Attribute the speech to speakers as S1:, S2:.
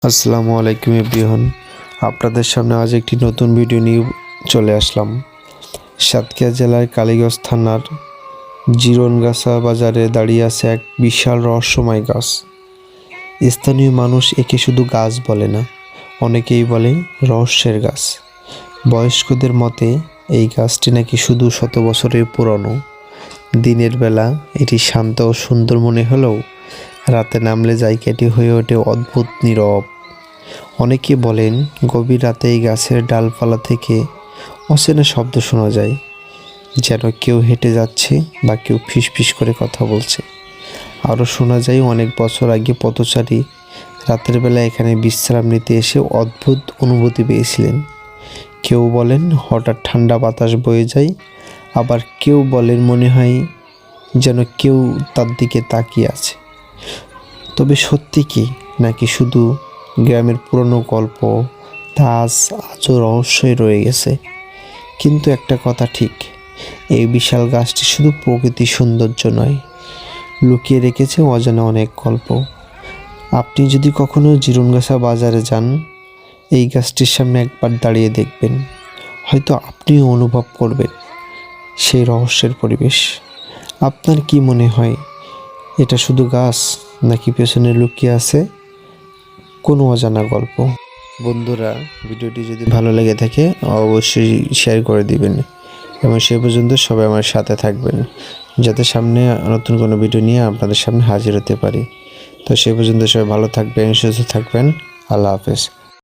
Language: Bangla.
S1: আসসালামু আলাইকুম এভরিওয়ান। আপনাদের সামনে আজ একটি নতুন ভিডিও নিয়ে চলে আসলাম। সাতক্ষীরা জেলার কালীগঞ্জ থানার জিরনগাছা বাজারে দাঁড়িয়ে আছে এক বিশাল রহস্যময় গাছ। স্থানীয় মানুষ একে শুধু গাছ বলে না, অনেকেই বলে রহস্যের গাছ। বয়স্কদের মতে এই গাছটি নাকি শুধু শত বছরের পুরনো। দিনের বেলা এটি শান্ত ও সুন্দর মনে হলেও রাতে নামলে জায়গাটি হয়ে ওঠে অদ্ভুত নীরব। অনেকে বলেন গভীর রাতে এই গাছের ডালপালা থেকে অচেনা শব্দ শোনা যায়, যেন কেউ হেঁটে যাচ্ছে বা কেউ ফিসফিস করে কথা বলছে। আরও শোনা যায় অনেক বছর আগে পথচারী রাতের বেলা এখানে বিশ্রাম নিতে এসে অদ্ভুত অনুভূতি পেয়েছিলেন। কেউ বলেন হঠাৎ ঠান্ডা বাতাস বয়ে যায়, আবার কেউ বলেন মনে হয় যেন কেউ তার দিকে তাকিয়ে আছে। তবে সত্যি কি নাকি শুধু গ্রামের পুরনো গল্প, তা আজও রহস্যই রয়ে গেছে। কিন্তু একটা কথা ঠিক, এই বিশাল গাছটি শুধু প্রকৃতির সৌন্দর্য নয়, লুকিয়ে রেখেছে অজানা অনেক গল্প। আপনি যদি কখনো জিরনগাছা বাজারে যান, এই গাছটির সামনে একবার দাঁড়িয়ে দেখবেন, হয়তো আপনিও অনুভব করবেন সেই রহস্যের পরিবেশ। আপনার কি মনে হয়, এটা শুধু গাছ নাকি পেছনে লুকিয়ে আছে কোনো অজানা গল্প? বন্ধুরা, ভিডিওটি যদি ভালো লেগে থাকে অবশ্যই শেয়ার করে দিবেন এবং সে পর্যন্ত সবাই আমার সাথে থাকবেন, যাতে সামনে নতুন কোনো ভিডিও নিয়ে আপনাদের সামনে হাজির হতে পারি। তো সে পর্যন্ত সবাই ভালো থাকবেন, সুস্থ থাকবেন। আল্লাহ হাফেজ।